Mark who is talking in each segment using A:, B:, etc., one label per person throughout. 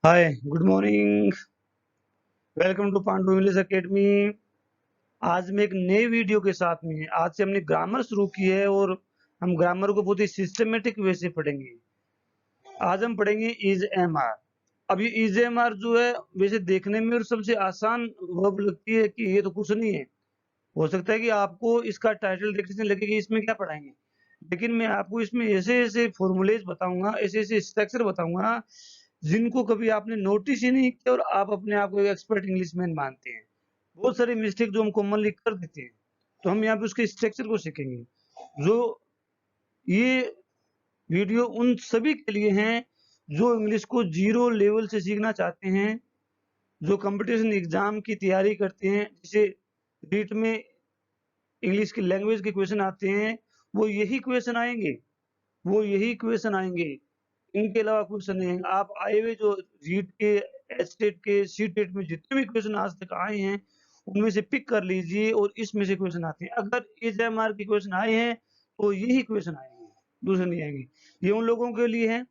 A: Hi, good morning. Welcome to Pandu English academy. आज मैं एक नए वीडियो के साथ में आज से हमने ग्रामर शुरू की है और हम ग्रामर को बहुत ही सिस्टमेटिक वे से पढ़ेंगे। आज हम पढ़ेंगे इज एम आर। अब ये इज एम आर जो है वैसे देखने में और सबसे आसान वर्ब लगती है कि ये तो कुछ नहीं है। हो सकता है कि आपको इसका टाइटल देखने से लगे कि इसमें क्या पढ़ाएंगे, लेकिन मैं आपको इसमें ऐसे ऐसे फॉर्मूलेज बताऊंगा, ऐसे ऐसे स्ट्रक्चर बताऊंगा जिनको कभी आपने नोटिस ही नहीं किया और आप अपने आप को एक्सपर्ट इंग्लिशमैन मानते हैं। बहुत सारे मिस्टेक जो हम कॉमनली कर देते हैं, तो हम यहाँ पे उसके स्ट्रक्चर को सीखेंगे। जो ये वीडियो उन सभी के लिए हैं जो इंग्लिश को जीरो लेवल से सीखना चाहते हैं, जो कंपटीशन एग्जाम की तैयारी करते हैं, जिसे रीट में इंग्लिश की लैंग्वेज के क्वेश्चन आते हैं, वो यही क्वेश्चन आएंगे, वो यही क्वेश्चन आएंगे, इनके अलावा क्वेश्चन नहीं आएंगे। आप आए हुए जो रीट के, एस्टेट के, सीटेट में जितने भी क्वेश्चन आज तक आए हैं उनमें से पिक कर लीजिए और इसमें से क्वेश्चन आते हैं। अगर इस एम आर के क्वेश्चन आए हैं तो यही क्वेश्चन आएंगे, दूसरे नहीं आएंगे। ये उन लोगों के लिए है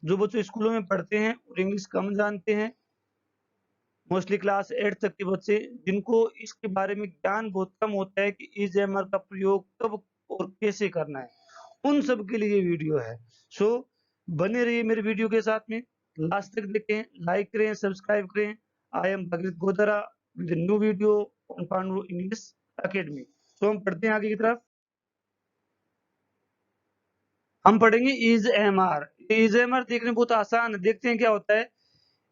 A: जो बच्चे स्कूलों में पढ़ते हैं और इंग्लिश कम जानते हैं, मोस्टली क्लास 8 तक के बच्चे, जिनको इसके बारे में ज्ञान बहुत कम होता है कि इस एमआर का प्रयोग कब और कैसे करना है, उन सब के लिए ये वीडियो है। सो बने रहिए मेरे वीडियो के साथ में, लास्ट तक देखें, लाइक करें, सब्सक्राइब करें। I am Bhagat Godara with new video on Pandu English academy. तो हम पढ़ते हैं आगे की तरफ। हम पढ़ेंगे is am are. Is am are देखने बहुत आसान है, देखते हैं क्या होता है।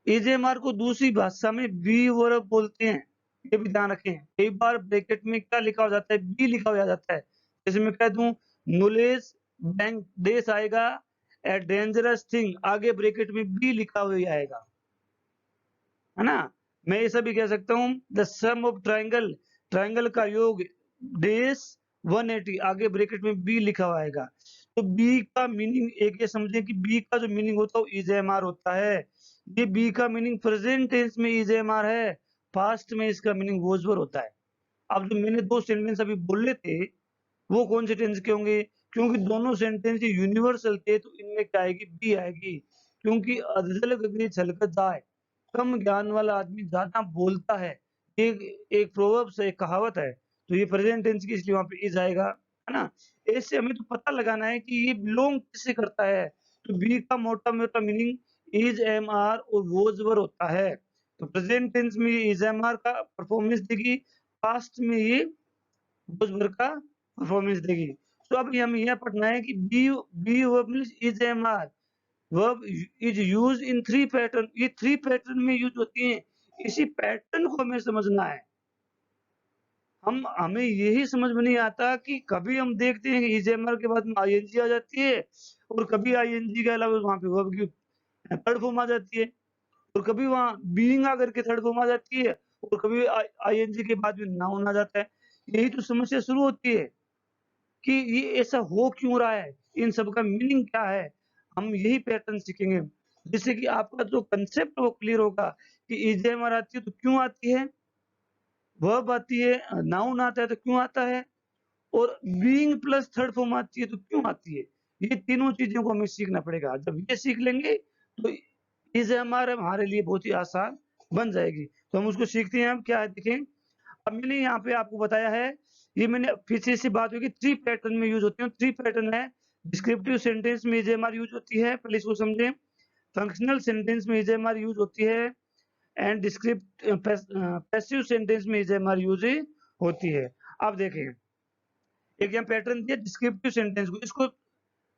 A: इजेमआर को दूसरी भाषा में बी वर्ब बोलते हैं, ये भी ध्यान रखें। कई बार ब्रैकेट में क्या लिखा हो जाता है, बी लिखा हो जाता है। जैसे मैं कह दूं नॉलेज बैंक देश आएगा, ए डेंजरस थिंग आगे ब्रैकेट में बी लिखा हुआ आएगा, है ना। मैं ऐसा भी कह सकता हूं the sum of triangle, triangle का योग डेस 180 आगे ब्रैकेट में बी लिखा हुआ आएगा। तो बी का मीनिंग एक ये समझे कि बी का जो मीनिंग होता है वो इज एम आर होता है। ये बी का मीनिंग प्रेजेंट टेंस में इज एम आर है, पास्ट में इसका मीनिंग वॉज वर होता है। अब जो मैंने दो सेंटेंस अभी बोले थे वो कौन से टेंस के होंगे, क्योंकि दोनों सेंटेंस यूनिवर्सल थे तो इनमें क्या आएगी, बी आएगी। क्योंकि अधजल गगरी छलकत जाए, कम ज्ञान वाला आदमी ज्यादा बोलता है, एक एक प्रोवर्ब से एक कहावत है, तो ये प्रेजेंट टेंस की इसलिए वहां पे इज आएगा, है ना। इससे हमें तो पता लगाना है कि ये बिलोंग किससे करता है। तो बी का मोटा मोटा मीनिंग इज एम आर और वोज वर होता है। तो प्रेजेंट टेंस में ये इज एम आर का परफॉर्मेंस देगी, पास्ट में ये वोज वर का परफॉर्मेंस देगी। तो अब हमें यह पढ़ना है कि be be verb means is am are, verb is used in three pattern, ये थ्री पैटर्न में यूज होती हैं। इसी पैटर्न को हमें समझना है। हमें यही समझ में नहीं आता कि कभी हम देखते हैं कि इजेमर के बाद में आईएनजी आ जाती है और कभी आईएनजी के अलावा वहां पे वर्ब की थर्ड फॉर्म आ जाती है, और कभी वहां बीइंग आकर के थर्ड फॉर्म आ जाती है, और कभी आईएनजी के बाद में नाउन आ जाता है। यही तो समस्या शुरू होती है कि ये ऐसा हो क्यों रहा है, इन सब का मीनिंग क्या है। हम यही पैटर्न सीखेंगे जिससे कि आपका जो कंसेप्ट वो क्लियर होगा कि इजेमर आती है तो क्यों आती है, वर्ब आती है, नाउन आता है तो क्यों आता है, और बीइंग प्लस थर्ड फॉर्म आती है तो क्यों आती है। ये तीनों चीजों को हमें सीखना पड़ेगा। जब ये सीख लेंगे तो इसे हमारे लिए बहुत ही आसान बन जाएगी। तो हम उसको सीखते हैं। अब क्या है देखें, अब मैंने यहाँ पे आपको बताया है, ये मैंने पीछे से बात होगी, थ्री पैटर्न में यूज होते हैं। थ्री पैटर्न है, डिस्क्रिप्टिव सेंटेंस में इजेमआर यूज होती है, पहले इसको समझें। फंक्शनल सेंटेंस में इजेमआर यूज होती है, एंड डिस्क्रिप्ट पैसिव सेंटेंस में इजेमआर यूज होती है। अब देखें, एक यहाँ पैटर्न दिया डिस्क्रिप्टिव सेंटेंस को, इसको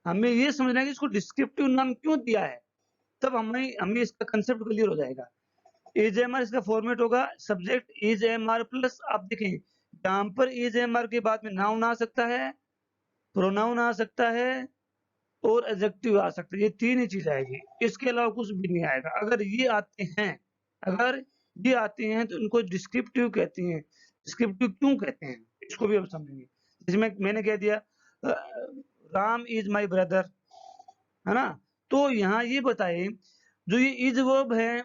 A: हमें ये समझना है कि इसको डिस्क्रिप्टिव नाम क्यों दिया है, तब हमें हमें इसका कंसेप्ट क्लियर हो जाएगा। इज एम आर इसका फॉर्मेट होगा, subject is am are plus, आप देखें यहाँ पर इज एम आर के बाद में नाउन आ सकता है, प्रोनाउन आ सकता है और एडजेक्टिव आ सकता है। ये तीन ही चीज आएगी, इसके अलावा कुछ भी नहीं आएगा। अगर ये आते हैं, अगर ये आते हैं तो इनको डिस्क्रिप्टिव कहते हैं। डिस्क्रिप्टिव क्यों कहते हैं इसको भी हम समझेंगे। जिसमें मैंने कह दिया राम इज माय ब्रदर, है ना। तो यहाँ ये बताए जो ये इज वर्ब है,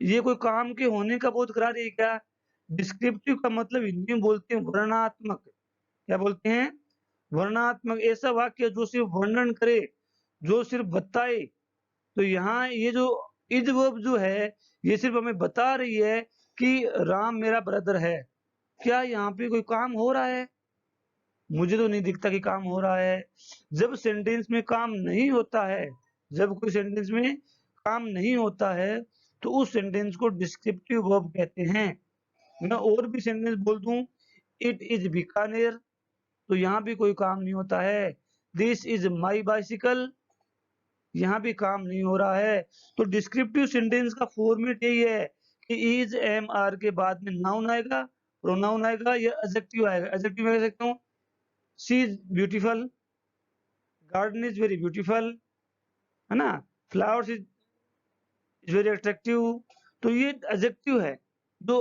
A: ये कोई काम के होने का बोध करा रही है क्या। डिस्क्रिप्टिव का मतलब हिंदी में बोलते हैं वर्णनात्मक, क्या बोलते हैं, वर्णनात्मक। ऐसा वाक्य जो सिर्फ वर्णन करे, जो सिर्फ बताए। तो यहाँ ये जो इज वर्ब जो है ये सिर्फ हमें बता रही है कि राम मेरा ब्रदर है। क्या यहाँ पे कोई काम हो रहा है? मुझे तो नहीं दिखता कि काम हो रहा है। जब सेंटेंस में काम नहीं होता है, जब कोई सेंटेंस में काम नहीं होता है, तो उस सेंटेंस को डिस्क्रिप्टिव वर्ब कहते हैं। मैं और भी सेंटेंस बोल दूं, इट इज बीकानेर, तो यहाँ भी कोई काम नहीं होता है। दिस इज माई बाइसिकल, यहाँ भी काम नहीं हो रहा है। तो डिस्क्रिप्टिव सेंटेंस का फॉर्मेट यही है कि इज एम आर के बाद में नाउन आएगा, प्रोनाउन आएगा या एडजेक्टिव आएगा। एडजेक्टिव में कह सकता हूँ she is beautiful, garden is very beautiful, है ना, फ्लावर्स इज वेरी अट्रैक्टिव। तो ये एडजेक्टिव है जो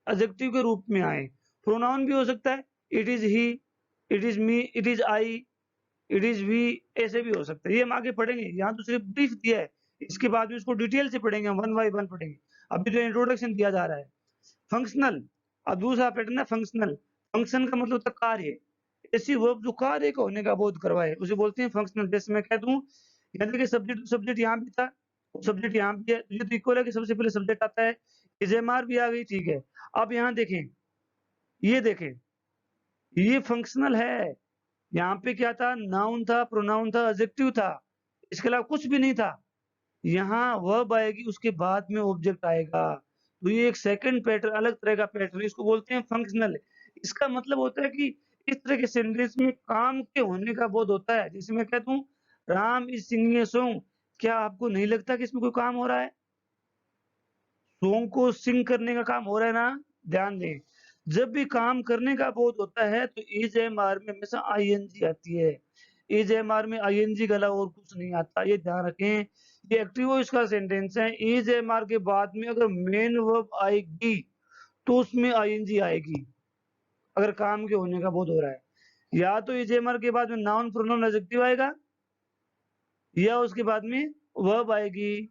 A: एडजेक्टिव के रूप में आए। प्रोनाउन भी हो सकता है, it is he, it is me, it is I, it is we, ऐसे भी हो सकता है। ये हम आगे पढ़ेंगे, यहाँ तो सिर्फ ब्रीफ दिया है, इसके बाद में इसको डिटेल से पढ़ेंगे, हम वन बाय वन पढ़ेंगे। अभी तो इंट्रोडक्शन दिया जा रहा है। फंक्शनल, अब दूसरा पैटर्न है फंक्शनल। फंक्शन का मतलब होता है कार्य, ऐसी वर्ब जो कार्य का होने का बोध करवाए उसे बोलते हैं फंक्शनल। जैसे मैं कह दूं, यहाँ देखिए सब्जेक्ट सब्जेक्ट यहाँ भी था, सब्जेक्ट यहाँ भी है, तो ये तो इक्वल है कि सबसे पहले सब्जेक्ट आता है, इजेमार भी आ गई, ठीक है। अब यहाँ देखें, ये देखें, ये फंक्शनल है। यहाँ पे क्या था? नाउन था, प्रोनाउन था, एडजेक्टिव था, इसके अलावा कुछ भी नहीं था। यहाँ वर्ब आएगी, उसके बाद में ऑब्जेक्ट आएगा। तो ये एक सेकंड पैटर्न, अलग तरह का पैटर्न, इसको बोलते हैं फंक्शनल। इसका मतलब होता है कि इस तरह के सेंटेंस में काम के होने का बोध होता है। जैसे मैं कहता हूँ Ram is singing a song, क्या आपको नहीं लगता कि इसमें कोई काम हो रहा है? सॉन्ग को सिंग करने का काम हो रहा है ना? ध्यान दें, जब भी काम करने का बोध होता है तो इज एम आर में हमेशा आईएनजी आती है। इज एम आर में आईएनजी के अलावा और कुछ नहीं आता, ये ध्यान रखें। ये एक्टिव वॉइस का सेंटेंस है, इज एम आर के बाद में अगर मेन वर्ब आएगी तो उसमें आईएनजी आएगी, अगर काम के होने का बोध हो रहा है। या तो इज एम आर के बाद में नाउन प्रोनाउन एडजेक्टिव आएगा, या उसके बाद में वर्ब आएगी।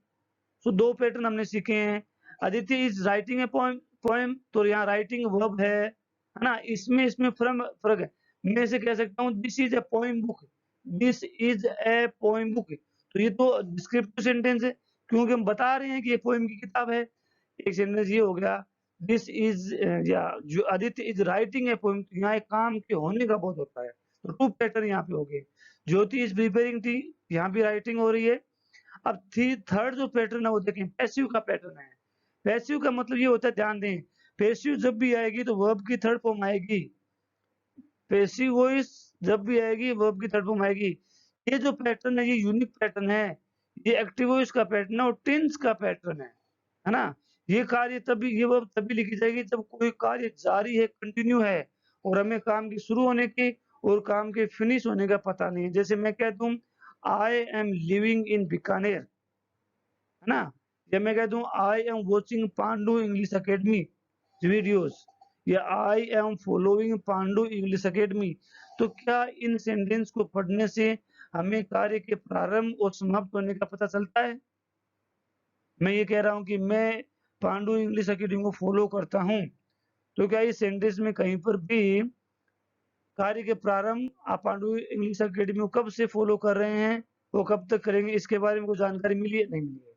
A: तो दो पैटर्न हमने सीखे हैं। Aditi is writing a poem, poem तो यहाँ राइटिंग वर्ब है ना, इसमें इसमें फर्क है। मैं इसे कह सकता हूँ this is a poem book, this is a poem book, तो ये तो डिस्क्रिप्टिव सेंटेंस है, क्योंकि हम बता रहे हैं कि ये पोएम की किताब है। एक सेंटेंस ये हो गया, दिस इज, या जो Aditya is writing a poem, यहाँ एक काम के होने का बहुत होता है। तो टू पैटर्न यहाँ पे हो गए। ज्योति इज प्रिपेयरिंग टी, यहाँ भी राइटिंग हो रही है। अब थर्ड जो पैटर्न है वो देखें, पैसिव का पैटर्न है। पैसिव का मतलब ये होता है, ध्यान दें, पैसिव जब भी आएगी तो वर्ब की थर्ड फॉर्म आएगी। पैसिव वॉइस जब भी आएगी वर्ब की थर्ड फॉर्म आएगी। ये जो पैटर्न है ये यूनिक पैटर्न है, ये एक्टिव वॉइस का पैटर्न है और टेंस का पैटर्न है ना। ये कार्य तभी, ये वर्ब तभी लिखी जाएगी जब कोई कार्य जारी है, कंटिन्यू है, और हमें काम के शुरू होने के और काम के फिनिश होने का पता नहीं है। जैसे मैं कह दूं I am living in Bikaner, है ना, या मैं कह दूं I am watching Pandu English academy videos, या I am following Pandu English academy. तो क्या इन सेंटेंस को पढ़ने से हमें कार्य के प्रारंभ और समाप्त होने का पता चलता है? मैं ये कह रहा हूं कि मैं पांडु इंग्लिश अकेडमी को फॉलो करता हूं, तो क्या इस सेंटेंस में कहीं पर भी कार्य के प्रारंभ आप पांडु इंग्लिश अकेडमी को कब से फॉलो कर रहे हैं, वो कब तक करेंगे, इसके बारे में कोई जानकारी मिली है? नहीं मिली है।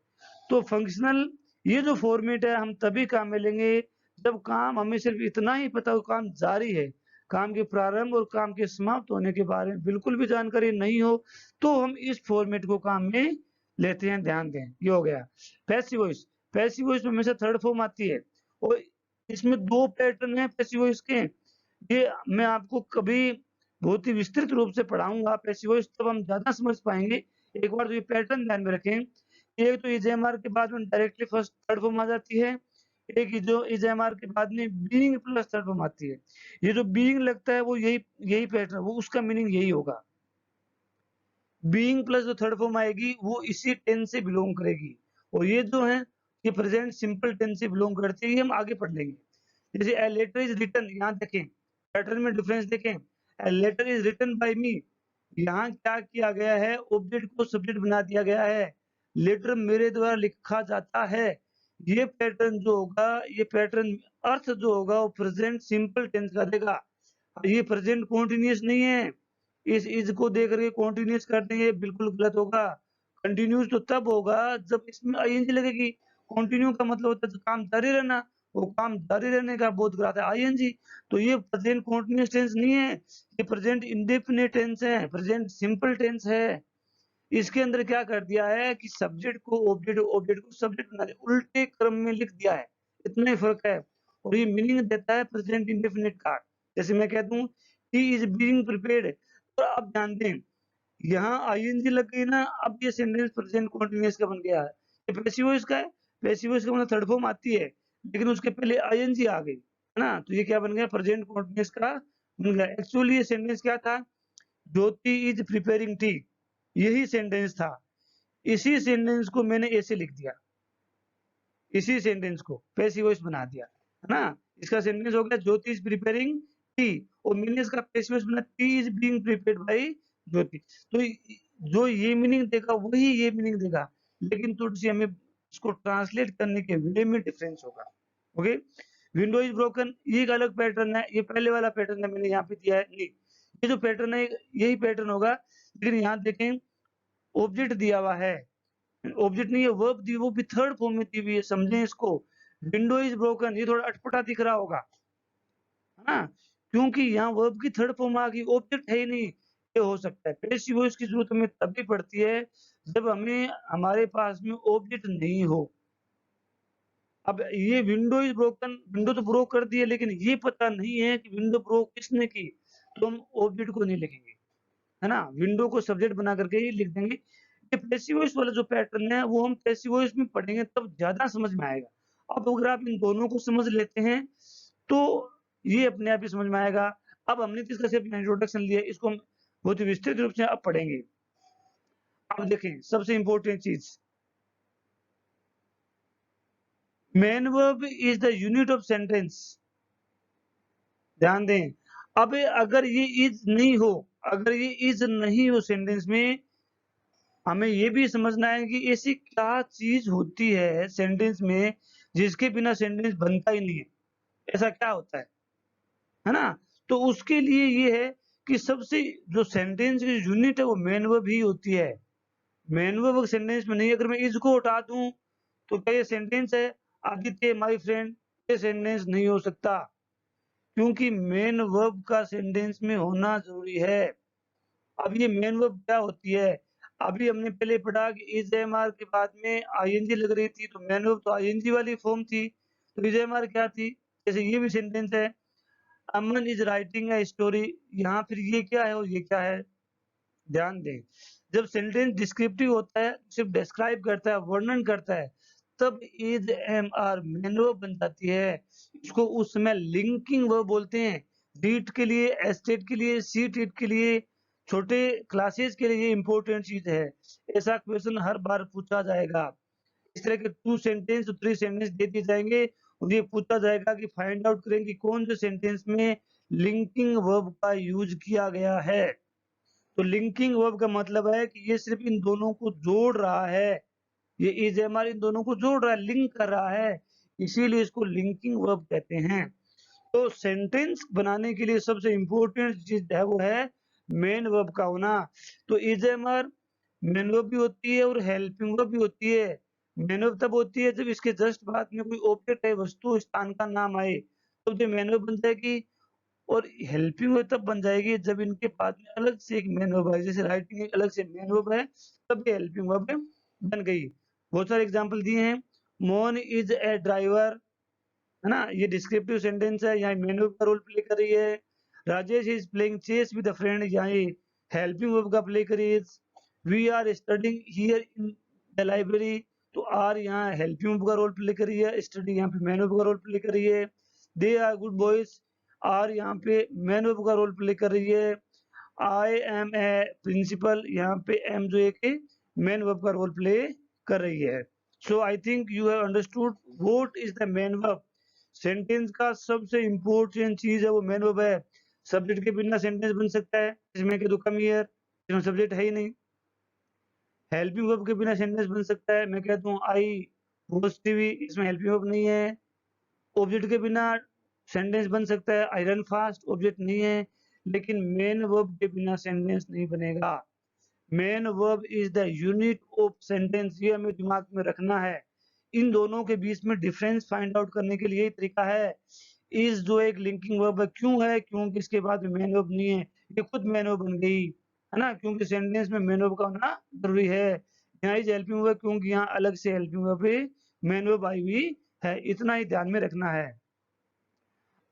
A: तो फंक्शनल ये जो फॉर्मेट है हम तभी काम में लेंगे जब काम हमें सिर्फ इतना ही पता हो काम जारी है, काम के प्रारंभ और काम के समाप्त होने के बारे में बिल्कुल भी जानकारी नहीं हो, तो हम इस फॉर्मेट को काम में लेते हैं। ध्यान दें, ये हो गया पैसिव वॉइस। पैसिव वॉइस में हमेशा थर्ड फॉर्म आती है, और इसमें दो पैटर्न है पैसिव वॉइस के। ये मैं आपको कभी बहुत ही विस्तृत रूप से पढ़ाऊंगा पैसिव वॉइस, तब हम ज्यादा समझ पाएंगे। एक बार तो ये पैटर्न ध्यान में रखें, एक तो इजेएमआर के बाद में डायरेक्टली फर्स्ट थर्ड फॉर्म आ जाती है, एक जो इजेएमआर के बाद में बीइंग प्लस थर्ड फॉर्म आती है। ये जो बीइंग लगता है वो यही यही पैटर्न, वो उसका मीनिंग यही होगा। बीइंग प्लस जो थर्ड फॉर्म आएगी वो इसी टेंस से बिलोंग करेगी, और ये जो है ये प्रेजेंट सिंपल टेंस से बिलोंग करती है, ये हम आगे पढ़ लेंगे। जैसे ए लेटर इज रिटन, यहाँ देखें पैटर्न में डिफरेंस देखें, a letter is written by me, यहाँ क्या किया गया है, ऑब्जेक्ट को सब्जेक्ट बना दिया गया है, लेटर मेरे द्वारा लिखा जाता है। ये पैटर्न जो होगा, ये पैटर्न अर्थ जो होगा वो प्रेजेंट सिंपल टेंस का देगा, ये प्रेजेंट कॉन्टिन्यूअस नहीं है। इस को देख करके कॉन्टिन्यूअस कर देंगे, बिल्कुल गलत होगा। कंटिन्यूअस तो तब होगा जब इसमें आईएनजी लगेगी। कंटिन्यू का मतलब होता है काम जारी रहना, वो काम जारी रहने का बोध कराता है आईएनजी। तो ये प्रेजेंट कंटीन्यूअस टेंस नहीं है, ये प्रेजेंट इंडेफिनिट टेंस है, प्रेजेंट सिंपल टेंस है। इसके अंदर क्या कर दिया है कि सब्जेक्ट को ऑब्जेक्ट, ऑब्जेक्ट को सब्जेक्ट बना दिया, उल्टे क्रम में लिख दिया है, इतना ही फर्क है। और ये मीनिंग देता है प्रेजेंट इंडेफिनिट का। जैसे मैं कह दूं ही इज बीइंग प्रिपेयर्ड, तो अब ध्यान दें यहाँ आईएनजी लग गई ना, अब ये सेंटेंस प्रेजेंट कंटीन्यूअस का बन गया है। ये पैसिव वॉइस का है, पैसिव वॉइस का मतलब थर्ड फॉर्म आती है, लेकिन उसके पहले आईएनजी आ गई, है ना? तो ये क्या बन गया? प्रेजेंट कंटीन्यूअस का बन गया। एक्चुअली ये सेंटेंस क्या था? ज्योति इज प्रिपेयरिंग टी, यही सेंटेंस था। इसी सेंटेंस को मैंने ऐसे लिख दिया, इसी सेंटेंस को पैसिव वॉइस बना दिया, है ना? इसका सेंटेंस हो गया ज्योति इज प्रिपेयरिंग टी, और मैंने इसका पैसिव वॉइस बना tea is being prepared by Jyoti. तो जो ये मीनिंग देगा वही ये मीनिंग देगा, लेकिन थोड़ी सी हमें इसको ट्रांसलेट करने के वे में डिफरेंस होगा। ओके, विंडो इज ब्रोकन ये एक अलग पैटर्न है, ये पहले वाला पैटर्न है मैंने यहाँ पे दिया है नहीं, ये जो पैटर्न है यही पैटर्न होगा, लेकिन यहाँ देखें ऑब्जेक्ट दिया हुआ है, ऑब्जेक्ट नहीं है, वर्ब दी, वो भी थर्ड फॉर्म में दी हुई है, समझें इसको। विंडो इज ब्रोकन ये थोड़ा अटपटा दिख रहा होगा, है ना? क्योंकि यहाँ वर्ब की थर्ड फॉर्म आ गई, ऑब्जेक्ट है ही नहीं। ये हो सकता है पैसिव वॉइस की जरूरत हमें तभी पड़ती है जब हमें हमारे पास में ऑब्जेक्ट नहीं हो। अब ये विंडो इज ब्रोकन, विंडो तो ब्रोक कर दी है, लेकिन ये पता नहीं है कि विंडो ब्रोक किसने की, तो हम ऑब्जेक्ट को नहीं लिखेंगे, है ना? विंडो को सब्जेक्ट बना करके ही लिख देंगे। ये पैसिव वॉइस वाला जो पैटर्न है वो हम पैसिव वॉइस में पढ़ेंगे तब ज्यादा समझ में आएगा। अब अगर आप इन दोनों को समझ लेते हैं तो ये अपने आप ही समझ में आएगा। अब हमने तो इसका सिर्फ इंट्रोडक्शन लिया है, इसको हम बहुत ही विस्तृत रूप से अब पढ़ेंगे। अब देखें सबसे इंपॉर्टेंट चीज, main verb is the unit of sentence. ध्यान दें, अब अगर ये इज नहीं हो, अगर ये इज नहीं हो सेंटेंस में, हमें ये भी समझना है कि ऐसी क्या चीज होती है सेंटेंस में जिसके बिना सेंटेंस बनता ही नहीं है, ऐसा क्या होता है ना? तो उसके लिए ये है कि सबसे जो सेंटेंस की यूनिट है वो मेन वर्ब ही होती है। मेन वर्ब सेंटेंस में नहीं, अगर मैं इज को हटा दूं तो क्या ये सेंटेंस है? आदित्य माय फ्रेंड, ये सेंटेंस नहीं हो सकता, क्योंकि मेन वर्ब का सेंटेंस में होना जरूरी है। अब ये मेन वर्ब क्या होती है? अभी हमने पहले पढ़ा कि इज एमआर के बाद में आईएनजी लग रही थी, तो मेन वर्ब तो आईएनजी वाली फॉर्म थी, तो इज एमआर क्या थी? जैसे ये भी सेंटेंस है, Aman is writing a story, यहाँ फिर ये क्या है और ये क्या है? ध्यान दें, जब सेंटेंस डिस्क्रिप्टिव होता है, सिर्फ डिस्क्राइब करता है, वर्णन करता है, तब is am are main verb बन जाती है। इसको उस समय लिंकिंग वर्ब बोलते हैं। रीड के लिए, एस्टेट के लिए, सी टीट के लिए, छोटे क्लासेस के लिए ये इंपॉर्टेंट चीज है। ऐसा क्वेश्चन हर बार पूछा जाएगा। इस तरह के 2 सेंटेंस और 3 सेंटेंस दे दिए जाएंगे और ये पूछा जाएगा कि फाइंड आउट करें कि कौन से सेंटेंस में लिंकिंग वर्ब का यूज किया गया है। तो लिंकिंग वर्ब का मतलब है कि ये सिर्फ इन दोनों को जोड़ रहा है, ये इज एमआर इन दोनों को जोड़ रहा है, लिंक कर रहा है, इसीलिए इसको लिंकिंग वर्ब कहते हैं। तो सेंटेंस बनाने के लिए सबसे इंपॉर्टेंट चीज है वो है मेन वर्ब का होना। तो इज एमआर मेन वर्ब भी होती है और हेल्पिंग वर्ब भी होती है। मेन वर्ब तब होती है जब इसके जस्ट बाद में कोई ऑब्जेक्ट है, वस्तु, स्थान का नाम आए, तो जो मेन वर्ब बन जाएगी। और हेल्पिंग वर्ब तब बन जाएगी जब इनके बाद में अलग से एक मेन वर्ब है, जैसे राइटिंग एक अलग से मेन वर्ब है, तब ये हेल्पिंग वर्ब बन गई। बहुत सारे एग्जांपल दिए हैं। मोहन इज ए ड्राइवर, है ना? ये डिस्क्रिप्टिव सेंटेंस है, यहाँ मेन वर्ब का रोल प्ले कर रही है। Rajesh is playing chess with a friend, यहाँ ये हेल्पिंग वर्ब का प्ले कर रही है। We are studying here in the library, तो आर यहाँ हेल्पिंग वर्ब का रोल प्ले कर रही है, स्टडी यहाँ पे मेन वर्ब का रोल प्ले कर रही है। They are good boys, are यहाँ पे मेन वर्ब का रोल प्ले कर रही है। आई एम ए प्रिंसिपल, यहाँ पे एम जो एक मेन वर्ब का रोल प्ले कर रही है। So I think you have understood what is the main verb. Sentence का सबसे इंपॉर्टेंट चीज है वो मेन वर्ब है। सब्जेक्ट के बिना सेंटेंस बन सकता है, इसमें कह दो कम हियर, इसमें सब्जेक्ट है ही नहीं। हेल्पिंग वर्ब के बिना सेंटेंस बन सकता है, मैं कहता हूँ आई वॉच टीवी, इसमें हेल्पिंग वर्ब नहीं है। ऑब्जेक्ट के बिना सेंटेंस बन सकता है, आई रन फास्ट, ऑब्जेक्ट नहीं है। लेकिन मेन वर्ब के बिना सेंटेंस नहीं बनेगा। Main verb is the unit of sentence, ये हमें दिमाग में रखना है। इन दोनों के बीच में डिफरेंस फाइंड आउट करने के लिए यही तरीका है। इज जो एक लिंकिंग वर्ब है, क्यों है? क्योंकि इसके बाद में मेन वर्ब नहीं है, ये खुद मेन वर्ब बन गई, है ना, क्योंकि सेंटेंस में मेन वर्ब का होना जरूरी है। यहाँ इज हेल्पिंग वर्ब, क्योंकि यहाँ अलग से हेल्पिंग वर्ब पे मेन वर्ब आई हुई है, इतना ही ध्यान में रखना है।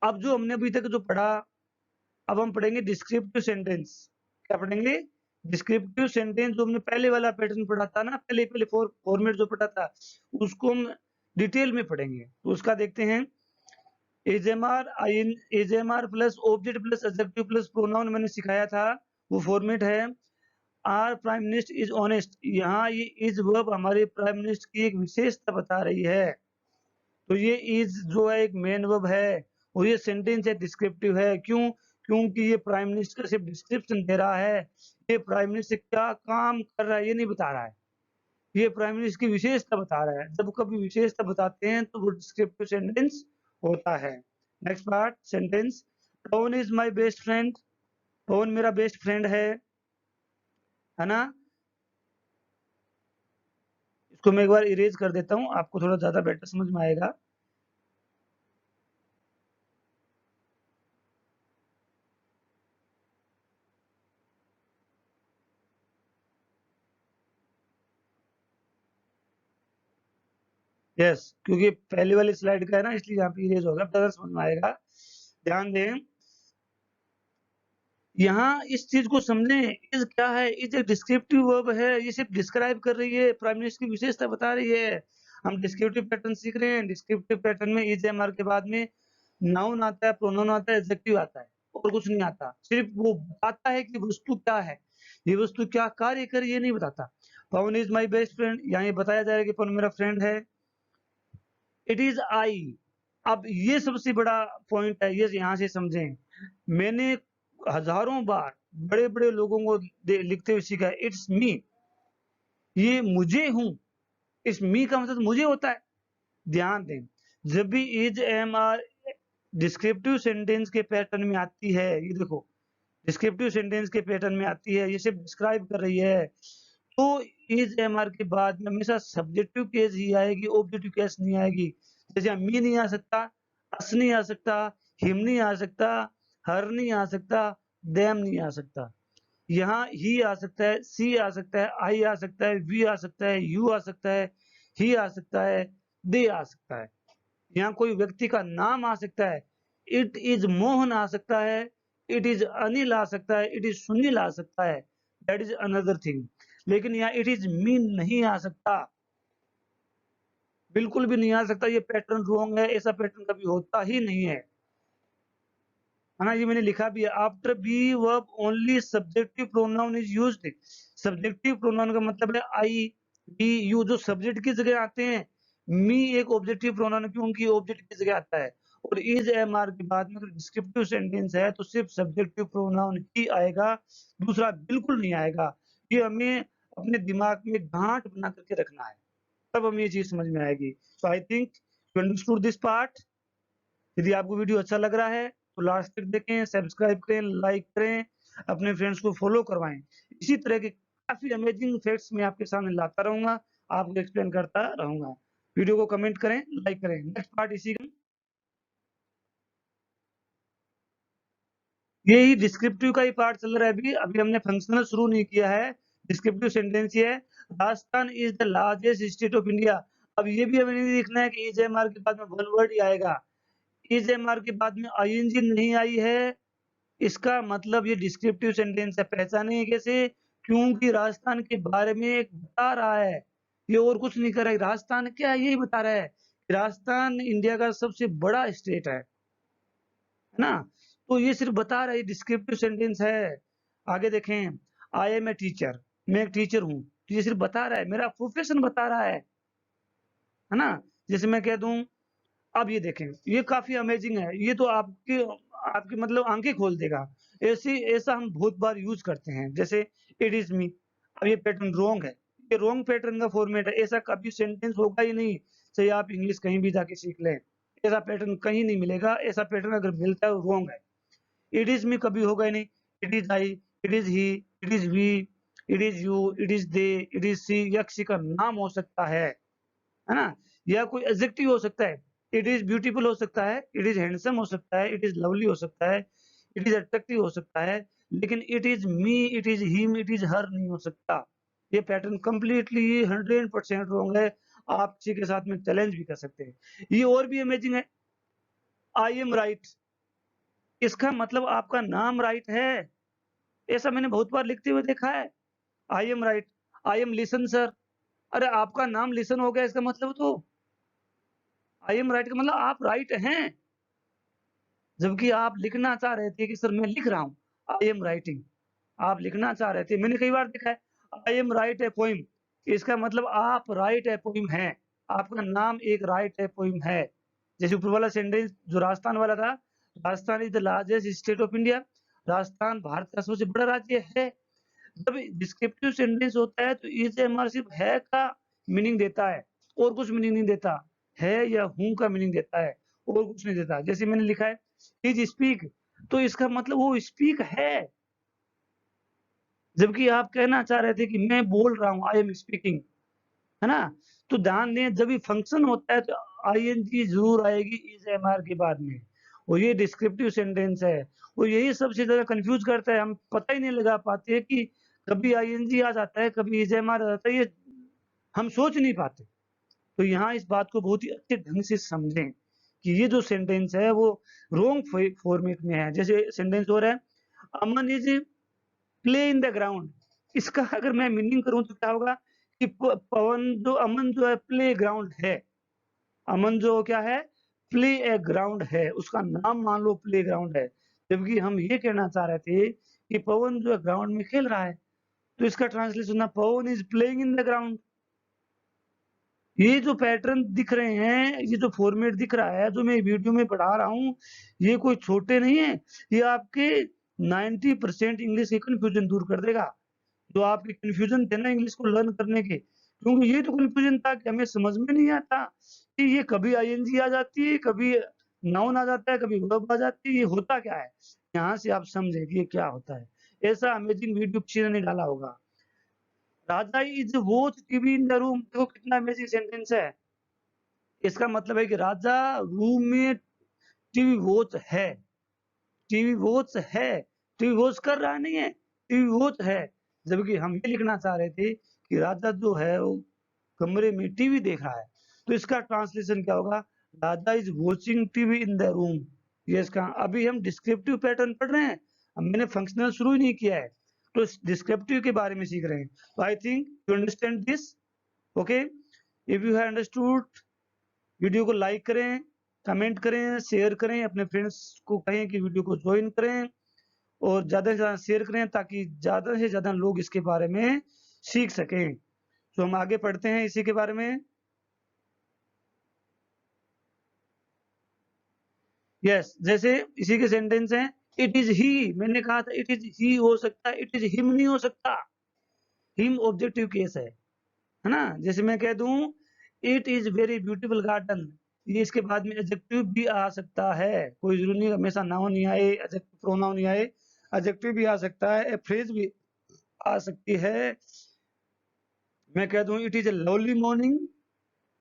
A: अब जो हमने अभी तक जो पढ़ा, अब हम पढ़ेंगे डिस्क्रिप्टिव सेंटेंस। क्या पढ़ेंगे? Descriptive sentence. जो हमने पहले वाला पैटर्न पढ़ा था ना, पहले पहले फॉर्मेट जो पढ़ा था, उसको हम डिटेल में पढ़ेंगे। तो उसका देखते हैं। AJMR plus object plus adjective plus pronoun मैंने सिखाया था, वो फॉर्मेट है। Our prime minister is honest, यहाँ ये इज वर्ब हमारे प्राइम मिनिस्टर की एक विशेषता बता रही है। तो ये इज जो है एक मेन वर्ब है, और ये सेंटेंस है डिस्क्रिप्टिव है। क्यों? क्योंकि ये प्राइम मिनिस्टर का सिर्फ डिस्क्रिप्शन दे रहा है, ये प्राइम मिनिस्टर क्या काम कर रहा है ये नहीं बता रहा है, ये प्राइम मिनिस्टर की विशेषता बता रहा है। जब कभी विशेषता बताते हैं तो वो डिस्क्रिप्टिव सेंटेंस होता है। Next part sentence. Pawan is my best friend, Pawan मेरा बेस्ट फ्रेंड है ना। इसको मैं एक बार इरेज कर देता हूँ, आपको थोड़ा ज्यादा बेटर समझ में आएगा। यस, क्योंकि पहले वाली स्लाइड का है ना, इसलिए यहाँ पे इरेज होगा, ज्यादा समझ में आएगा। ध्यान दें, यहाँ इस चीज को समझें। इज क्या है? इज एक डिस्क्रिप्टिव वर्ब है, ये सिर्फ डिस्क्राइब कर रही है, प्राइम मिनिस्टर की विशेषता बता रही है। हम डिस्क्रिप्टिव पैटर्न सीख रहे हैं। डिस्क्रिप्टिव पैटर्न में इज एमआर के बाद में नाउन आता है, प्रोनाउन आता है, एडजेक्टिव आता है, और कुछ नहीं आता। सिर्फ वो बताता है कि वस्तु क्या है, ये वस्तु क्या कार्य करे, ये नहीं बताता। पवन इज माई बेस्ट फ्रेंड, यहाँ ये बताया जाएगा कि पवन मेरा फ्रेंड है। इट इज आई, अब ये सबसे बड़ा पॉइंट है, ये यहाँ से समझें। मैंने हजारों बार बड़े बड़े लोगों को लिखते हुए सीखा है, इट्स मी, ये मुझे हूं। इस मी का मतलब मुझे होता है। ध्यान दें, जब भी is am are descriptive sentence के पैटर्न में आती है, ये देखो डिस्क्रिप्टिव सेंटेंस के पैटर्न में आती है, ये सिर्फ डिस्क्राइब कर रही है, तो इज एम आर के बाद में हमेशा सब्जेक्टिव केस ही आएगी, ऑब्जेक्टिव केस नहीं आएगी। जैसे मी नहीं आ सकता, अस नहीं आ सकता, हिम नहीं आ सकता, हर नहीं आ सकता, देम नहीं आ सकता। यहाँ ही आ सकता है, सी आ सकता है, आई आ सकता है, वी आ सकता है, यू आ सकता है, ही आ सकता है, दे आ सकता है। यहाँ कोई व्यक्ति का नाम आ सकता है, इट इज मोहन आ सकता है, इट इज अनिल आ सकता है, इट इज सुनील आ सकता है, दैट इज अनदर थिंग। लेकिन यहाँ इट इज मीन नहीं आ सकता, बिल्कुल भी नहीं आ सकता। ये पैटर्न रॉन्ग है, ऐसा पैटर्न कभी होता ही नहीं है ना। ये मैंने लिखा भी है, after be verb only subjective pronoun is used. Subjective pronoun का मतलब है आई, बी, यू, जो सब्जेक्ट की जगह आते हैं। मी एक ऑब्जेक्टिव प्रोनाउन है, क्योंकि ऑब्जेक्ट की जगह आता है। और इज एम आर के बाद में अगर डिस्क्रिप्टिव सेंटेंस है तो सिर्फ सब्जेक्टिव प्रोनाउन ही आएगा, दूसरा बिल्कुल नहीं आएगा। ये हमें अपने दिमाग में गांठ बना करके रखना है, तब हमें ये चीज समझ में आएगी। So I think you understood this part. यदि आपको वीडियो अच्छा लग रहा है तो लास्ट तक देखें, सब्सक्राइब करें, लाइक करें, अपने फ्रेंड्स को फॉलो करवाएं। इसी तरह के काफी अमेजिंग फैक्ट्स मैं आपके सामने लाता रहूंगा, आपको एक्सप्लेन करता रहूंगा। वीडियो को कमेंट करें, लाइक करें। नेक्स्ट पार्ट इसी का, यही डिस्क्रिप्टिव का ही पार्ट चल रहा है। अभी अभी हमने फंक्शनल शुरू नहीं किया है। डिस्क्रिप्टिव सेंटेंस ये है, Rajasthan is the largest state of India. अब ये भी हमें नहीं देखना है कि इज एम आर के बाद में वन वर्ड ही आएगा। इज एम आर के बाद में आईएनजी नहीं आई है, इसका मतलब ये डिस्क्रिप्टिव सेंटेंस है। पहचाने कैसे? क्योंकि राजस्थान के बारे में एक बता रहा है, ये और कुछ नहीं कर रहा है। राजस्थान क्या है यही बता रहा है कि राजस्थान इंडिया का सबसे बड़ा स्टेट है ना। तो ये सिर्फ बता रहा है, डिस्क्रिप्टिव सेंटेंस है। आगे देखें, आई एम ए टीचर, मैं एक टीचर हूँ, तो ये सिर्फ बता रहा है, मेरा प्रोफेशन बता रहा है ना। जैसे मैं कह दूं, अब ये देखें, ये काफी अमेजिंग है, ये तो आपकी आपकी मतलब आंखें खोल देगा। ऐसा हम बहुत बार यूज करते हैं, जैसे इट इज मी। अब ये पैटर्न रॉन्ग है, ये रॉन्ग पैटर्न का फॉर्मेट है, ऐसा कभी सेंटेंस होगा ही नहीं। चाहे आप इंग्लिश कहीं भी जाके सीख लें, ऐसा पैटर्न कहीं नहीं मिलेगा। ऐसा पैटर्न अगर मिलता है वो रॉन्ग है। इट इज मी कभी होगा ही नहीं। It is I, it is he, it is we, it is you, it is they, it is she, या किसी का नाम हो सकता है ना? या कोई एडजेक्टिव हो सकता है। इट इज ब्यूटीफुल हो सकता है, इट इज हैंडसम हो सकता है, इट इज लवली हो सकता है, इट इज अट्रैक्टिव हो सकता है, लेकिन it is me, it is him, it is her नहीं हो सकता। ये पैटर्न कंप्लीटली 100% रॉन्ग है। आप किसी के साथ में चैलेंज भी कर सकते हैं। ये और भी अमेजिंग है। आई एम राइट, इसका मतलब आपका नाम राइट है। ऐसा मैंने बहुत बार लिखते हुए देखा है। I am right, I am listen sir. अरे आपका नाम लिसन हो गया, इसका मतलब तो आई एम राइट का मतलब आप राइट हैं। जबकि आप लिखना चाह रहे थे कि सर मैं लिख रहा हूँ, आई एम राइटिंग। आप लिखना चाह रहे थे, मैंने कई बार देखा है, I am right A poem, इसका मतलब आप राइट ए पोइम हैं। आपका नाम एक राइट ए पोइम है। जैसे ऊपर वाला सेंटेंस जो राजस्थान वाला था, Rajasthan is the largest state of India. Rajasthan Bharat का सबसे बड़ा राज्य है। जब डिस्क्रिप्टिव सेंटेंस होता है तो इज हमारा सिर्फ है का मीनिंग देता है, और कुछ मीनिंग नहीं देता। है या हूं का मीनिंग देता है, और कुछ नहीं देता। जैसे मैंने लिखा है इज स्पीक, तो इसका मतलब वो स्पीक है। जबकि आप कहना चाह रहे थे कि मैं बोल रहा हूँ, आई एम स्पीकिंग, है ना? तो ध्यान दें, जब भी फंक्शन होता है तो आईएनजी जरूर आएगी इज एमआर के बाद में। और ये डिस्क्रिप्टिव सेंटेंस है, और यही सबसे ज्यादा कंफ्यूज करता है। हम पता ही नहीं लगा पाते कि कभी आईएनजी आ जाता है, कभी इज एमआर आ जाता है, ये हम सोच नहीं पाते। तो यहाँ इस बात को बहुत ही अच्छे ढंग से समझें कि ये जो सेंटेंस है वो रॉन्ग फॉर्मेट में है। जैसे सेंटेंस हो रहा है, Aman is play in the ground. इसका अगर मैं मीनिंग करूं तो क्या होगा कि पवन जो अमन जो है प्ले ग्राउंड है। अमन जो क्या है, प्ले ए ग्राउंड है, उसका नाम मान लो प्ले ग्राउंड है। जबकि हम ये कहना चाह रहे थे कि पवन जो है ग्राउंड में खेल रहा है, तो इसका ट्रांसलेशन ना Pawan is playing in the ground. ये जो पैटर्न दिख रहे हैं, ये जो फॉर्मेट दिख रहा है, जो मैं वीडियो में पढ़ा रहा हूँ, ये कोई छोटे नहीं है। ये आपके 90% इंग्लिश के कंफ्यूजन दूर कर देगा। जो आपके कन्फ्यूजन थे ना इंग्लिश को लर्न करने के, क्योंकि ये तो कन्फ्यूजन था कि हमें समझ में नहीं आता कि ये कभी आईएनजी आ जाती है, कभी नाउन आ जाता है, कभी वर्ब आ जाती है, ये होता क्या है। यहाँ से आप समझे कि ये क्या होता है। ऐसा अमेजिंग वीडियो किसी ने नहीं डाला होगा। Raja is watch TV in the room, देखो कितना अमेजिंग सेंटेंस है। इसका मतलब है कि राजा रूम में टीवी वॉच है। टीवी वॉच है, टीवी वॉच कर रहा नहीं है, टीवी वॉच है। जबकि हम ये लिखना चाह रहे थे कि राजा जो है वो कमरे में टीवी देख रहा है। तो इसका ट्रांसलेशन क्या होगा, Raja is watching TV in the room. ये इसका, अभी हम डिस्क्रिप्टिव पैटर्न पढ़ रहे हैं, अब मैंने फंक्शनल शुरू ही नहीं किया है, तो डिस्क्रिप्टिव के बारे में सीख रहे हैं। तो आई think you understand this. Okay, if you have understood, video को लाइक करें, कमेंट करें, शेयर करें, अपने फ्रेंड्स को कहें कि वीडियो को ज्वाइन करें, और ज़्यादा से ज़्यादा शेयर करें ताकि ज़्यादा से ज़्यादा लोग इसके बारे में सीख सकें। तो हम आगे पढ़ते हैं इसी के बारे में। यस, जैसे इसी के सेंटेंस हैं, इट इज ही, मैंने कहा था इट इज ही हो सकता है, इट इज हिम नहीं हो सकता। हिम ऑब्जेक्टिव केस है ना? जैसे मैं कह दूं it is very beautiful garden, ये इसके बाद में एडजेक्टिव भी आ सकता है। कोई जरूरी नहीं हमेशा नाउन ही आए, एडजेक्टिव प्रोनाउन ही आए, एडजेक्टिव भी आ सकता है, फ्रेज भी आ सकती है। मैं कह दूं it is a lovely morning,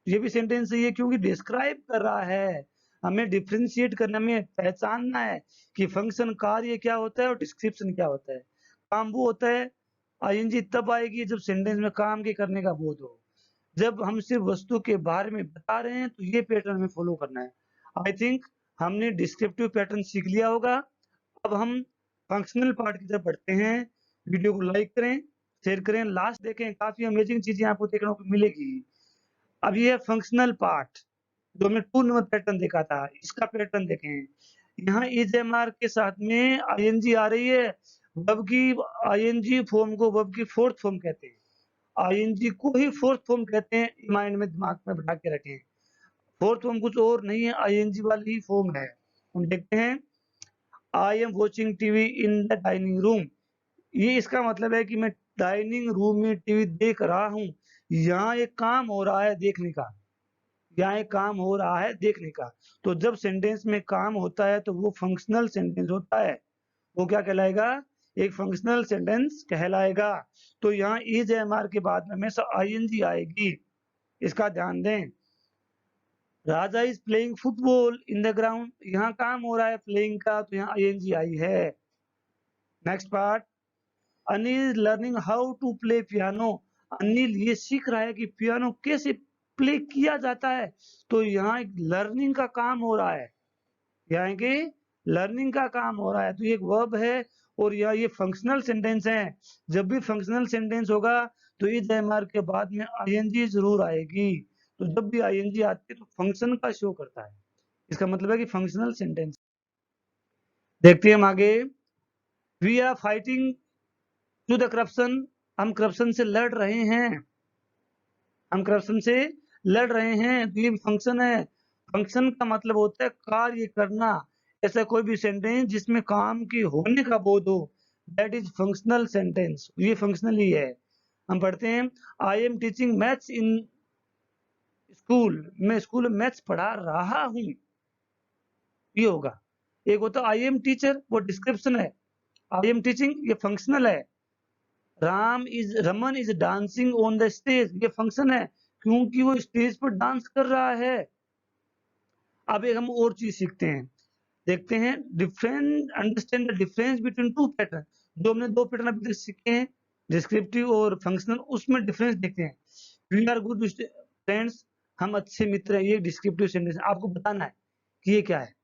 A: ये भी सेंटेंस सही है क्योंकि डिस्क्राइब कर रहा है। हमें डिफरेंशिएट करना, हमें पहचानना है कि फंक्शन कार्य क्या होता है और डिस्क्रिप्शन क्या होता है। काम वो होता है, आईएनजी तब आएगी जब सेंटेंस में काम के करने का बोध हो। जब हम सिर्फ वस्तु के बारे में बता रहे हैं तो ये पैटर्न हमें फॉलो करना है। आई थिंक हमने डिस्क्रिप्टिव पैटर्न सीख लिया होगा। अब हम फंक्शनल पार्ट की तरफ बढ़ते हैं। वीडियो को लाइक करें, शेयर करें, लास्ट देखें, काफी अमेजिंग चीजें आपको देखने को मिलेगी। अब ये फंक्शनल पार्ट जो हमने 2 नंबर पैटर्न देखा था, इसका पैटर्न देखें। यहाँ इज एम आर के साथ में आईएनजी आ रही है। वर्ब की आईएनजी फॉर्म को वर्ब की फोर्थ फॉर्म कहते हैं। आईएनजी को ही फोर्थ फॉर्म कहते हैं, माइंड में दिमाग में बैठा के रखें। फोर्थ फॉर्म कुछ और नहीं है, आईएनजी वाली ही फॉर्म है। हम देखते हैं, I am watching TV in the dining room. ये इसका मतलब है कि मैं डाइनिंग रूम में टीवी देख रहा हूँ। यहाँ एक काम हो रहा है देखने का, यहाँ एक काम हो रहा है देखने का। तो जब सेंटेंस में काम होता है तो वो फंक्शनल सेंटेंस होता है। वो क्या कहलाएगा, एक फंक्शनल सेंटेंस कहलाएगा। तो यहाँ इज एमआर के बाद में हमेशा आईएनजी आएगी, इसका ध्यान दें। Raja is playing football in the ground, यहाँ काम हो रहा है प्लेइंग का, तो यहाँ आईएनजी आई है। Next part, Anil learning how to play piano, Anil ये सीख रहा है कि पियानो कैसे प्ले किया जाता है, तो यहाँ एक लर्निंग का काम हो रहा है, यहाँ की लर्निंग का काम हो रहा है, तो ये एक वर्ब है और ये फंक्शनल सेंटेंस है। जब भी फंक्शनल सेंटेंस होगा तो इज एमआर के बाद में आईएनजी जरूर आएगी, तो जब भी आईएनजी आती है तो फंक्शन का शो करता है, इसका मतलब है कि फंक्शनल सेंटेंस। देखते हैं हम आगे, we are fighting to the corruption, हम करप्शन से लड़ रहे हैं, हम करप्शन से लड़ रहे हैं, तो ये फंक्शन है। फंक्शन का मतलब होता है कार्य करना, ऐसा कोई भी सेंटेंस जिसमें काम की होने का बोध हो, दैट इज फंक्शनल सेंटेंस, ये फंक्शनल ही है। हम पढ़ते हैं, I am teaching maths in school, मैं स्कूल में मैथ्स पढ़ा रहा हूँ, ये होगा। एक होता है आई एम टीचर, वो डिस्क्रिप्शन है, आई एम टीचिंग ये फंक्शनल है। Raman is dancing on the stage, ये फंक्शन है क्योंकि वो स्टेज पर डांस कर रहा है। अब एक हम और चीज सीखते हैं, देखते हैं different, understand the difference between two pattern, जो हमने दो पैटर्न अभी तक सीखे हैं, डिस्क्रिप्टिव और फंक्शनल, उसमें डिफरेंस देखते हैं। वी आर गुड फ्रेंड्स, हम अच्छे मित्र हैं, ये डिस्क्रिप्टिव सेंटेंस आपको बताना है कि ये क्या है।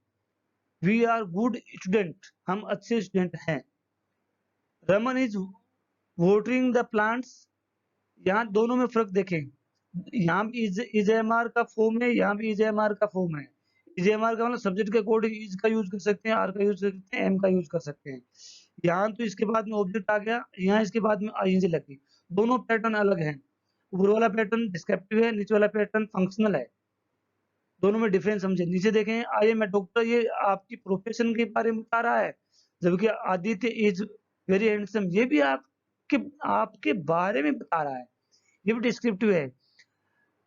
A: वी आर गुड स्टूडेंट, हम अच्छे स्टूडेंट हैं। Raman is watering the plants, यहाँ दोनों में फर्क देखें, यहाँ भी इज एम आर का फॉर्म है, यहाँ भी इज एम आर का फॉर्म है। इज एम आर का मतलब सब्जेक्ट के अकॉर्डिंग इज का यूज कर सकते हैं, आर का यूज कर सकते हैं, एम का यूज कर सकते हैं। यहाँ तो इसके बाद में ऑब्जेक्ट आ गया, यहाँ इसके बाद में आईएनजी लग गई, दोनों पैटर्न अलग हैं। ऊपर वाला पैटर्न डिस्क्रिप्टिव है, नीचे वाला पैटर्न फंक्शनल है, दोनों में डिफरेंस समझे। नीचे देखें, आई एम ए डॉक्टर, ये आपकी प्रोफेशन के बारे में बता रहा है, जबकि आदित्य इज वेरी हैंडसम, ये भी आपके आपके बारे में बता रहा है, ये भी डिस्क्रिप्टिव है।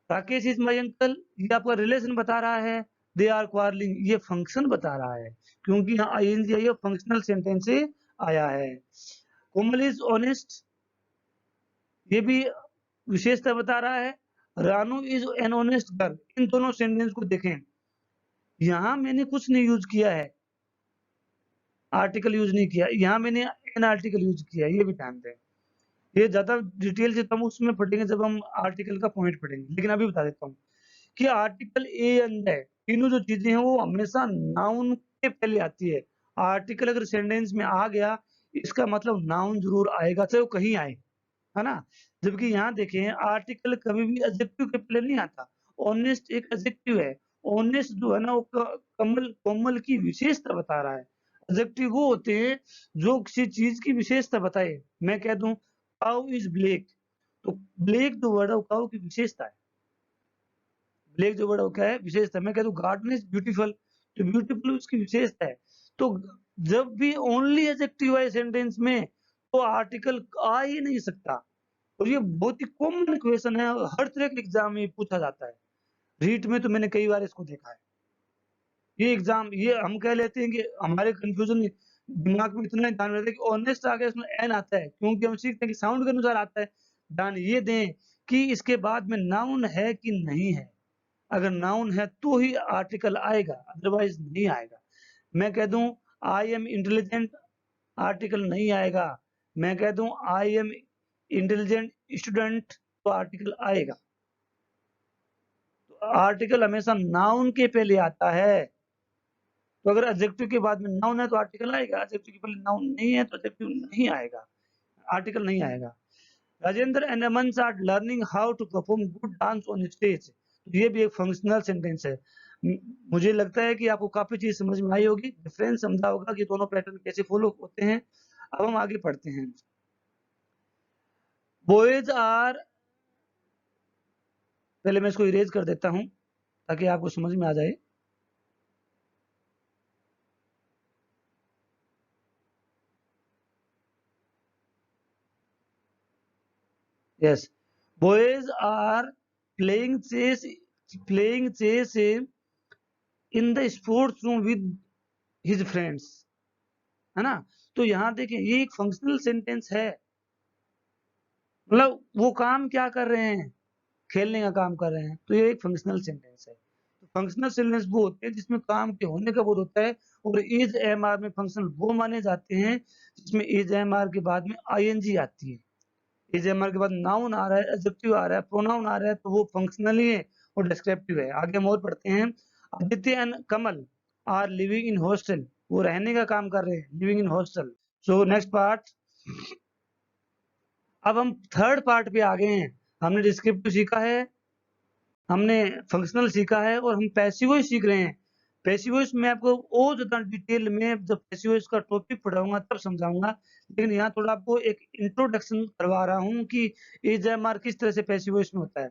A: राकेश इज माई अंकल, ये आपका रिलेशन बता रहा है। दे आर क्वारलिंग, ये फंक्शन बता रहा है क्योंकि यहाँ आईएनजी आई है, फंक्शनल सेंटेंस से आया है। कोमल इज ऑनेस्ट, ये भी विशेषता बता रहा है। Ranu is an honest girl, इन दोनों सेंटेंस को देखें, यहाँ मैंने कुछ नहीं यूज किया है, आर्टिकल यूज नहीं किया, यहाँ मैंने एन आर्टिकल यूज किया है, ये भी ध्यान दें। ये ज्यादा डिटेल से हम उसमें पढ़ेंगे जब हम आर्टिकल का पॉइंट पढ़ेंगे, लेकिन अभी बता देता हूँ कि आर्टिकल ए एंड है, तीनों जो चीजें हैं वो हमेशा नाउन के पहले आती है। आर्टिकल अगर सेंटेंस में आ गया, इसका मतलब नाउन जरूर आएगा, चाहे वो कहीं आए, है ना। जबकि यहाँ देखें, आर्टिकल कभी भी एडजेक्टिव के पहले नहीं आता। ऑनेस्ट एक एडजेक्टिव है, ऑनेस्ट जो है ना वो कमल कोमल की विशेषता बता रहा है। एडजेक्टिव वो होते हैं जो किसी चीज की विशेषता बताए। मैं कह दूं काउ इज ब्लैक, तो ब्लैक जो वर्ड है वो काउ की विशेषता है, ब्लैक जो वर्ड है वो क्या है, विशेषता। मैं कह दूं गार्डन इज ब्यूटीफुल, तो ब्यूटीफुल उसकी विशेषता है। तो जब भी ओनली एडजेक्टिव है सेंटेंस में, तो आर्टिकल आ ही नहीं सकता, और ये बहुत ही कॉमन क्वेश्चन है, हर तरह के एग्जाम में पूछा जाता है। रीट में तो मैंने कई बार इसको देखा है, ये एग्जाम, ये हम कह लेते हैं कि हमारे कंफ्यूजन दिमाग में इतना ध्यान रहता है कि ऑनेस्ट आ गया इसमें एन आता है, क्योंकि हम सीखते हैं कि साउंड के अनुसार आता है। ध्यान ये दें कि इसके बाद में नाउन है कि नहीं है, अगर नाउन है तो ही आर्टिकल आएगा, अदरवाइज नहीं आएगा। मैं कह दूं आई एम इंटेलिजेंट, आर्टिकल नहीं आएगा। मैं कह दूं आई एम इंटेलिजेंट स्टूडेंट, तो आर्टिकल आएगा। तो आर्टिकल हमेशा नाउन के पहले आता है, तो अगर एडजेक्टिव के बाद में नाउन है तो आर्टिकल आएगा, एडजेक्टिव के पहले नाउन नहीं है तो एडजेक्टिव नहीं आएगा, आर्टिकल नहीं आएगा। Rajendra and Aman are learning how to perform good dance on stage, ये भी एक फंक्शनल सेंटेंस है। मुझे लगता है कि आपको काफी चीज समझ में आई होगी, डिफरेंस समझा होगा कि दोनों पैटर्न कैसे फॉलो होते हैं। अब हम आगे पढ़ते हैं। बॉयज आर, पहले मैं इसको इरेज कर देता हूं ताकि आपको समझ में आ जाए। Yes, boys are playing chess, playing chess in the sports room with his friends, है ना। तो यहाँ देखें ये एक फंक्शनल सेंटेंस है, मतलब वो काम क्या कर रहे हैं, खेलने का काम कर रहे हैं, तो ये एक फंक्शनल सेंटेंस है। तो फंक्शनल सेंटेंस वो होते हैं जिसमें काम के होने का बोध होता है, और इज एम आर में फंक्शनल वो माने जाते हैं जिसमें इज एम आर के बाद में आईएनजी आती है। इज एम आर के बाद नाउन आ रहा है, एडजेक्टिव आ रहा है, प्रोनाउन आ रहा है, तो वो फंक्शनल ही है और डिस्क्रिप्टिव है। आगे हम और पढ़ते हैं। Aditya and Kamal are living in hostel, वो रहने का काम कर रहे हैं, living in hostel. So next part, अब हम थर्ड पार्ट पे आ गए हैं। हमने डिस्क्रिप्टिव सीखा है, हमने फंक्शनल सीखा है, और हम पैसिव वॉइस सीख रहे हैं। पैसिव वॉइस में आपको और ज़्यादा डिटेल में जब पैसिव वॉइस का टॉपिक पढ़ाऊंगा तब समझाऊंगा, लेकिन यहाँ थोड़ा आपको एक इंट्रोडक्शन करवा रहा हूँ कि एजेएमआर किस तरह से पैसिव वॉइस में होता है।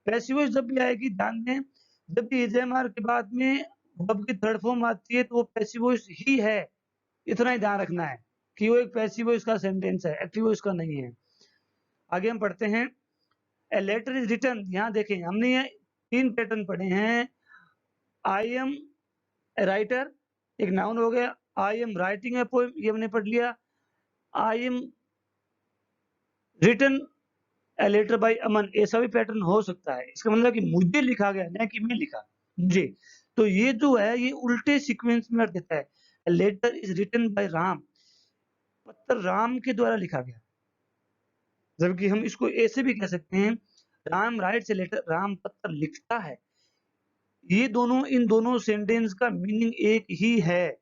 A: पैसिव वॉइस जब भी आएगी ध्यान दें, जब भी एजेएमआर के बाद में वर्ब की थर्ड फॉर्म आती है तो वो पैसिव वॉइस ही है, इतना ही ध्यान रखना है कि वो एक पैसिव वॉइस का सेंटेंस है, एक्टिव वॉइस का नहीं है। आगे हम पढ़ते हैं। ए लेटर इज रिटन, यहाँ देखें हमने ये 3 पैटर्न पढ़े हैं। आई एम ए राइटर एक नाउन हो गया, I am writing a poem ये हमने पढ़ लिया, I am written a letter by Aman ऐसा भी पैटर्न हो सकता है। इसका मतलब कि मुझे लिखा गया, ना कि मैं लिखा, मुझे। तो ये जो है ये उल्टे सीक्वेंस में देता है। A letter is written by Ram, पत्र राम के द्वारा लिखा गया, जबकि हम इसको ऐसे भी कह सकते हैं, Ram writes a letter, Ram पत्र लिखता है। ये दोनों, इन दोनों सेंटेंस का मीनिंग एक ही है।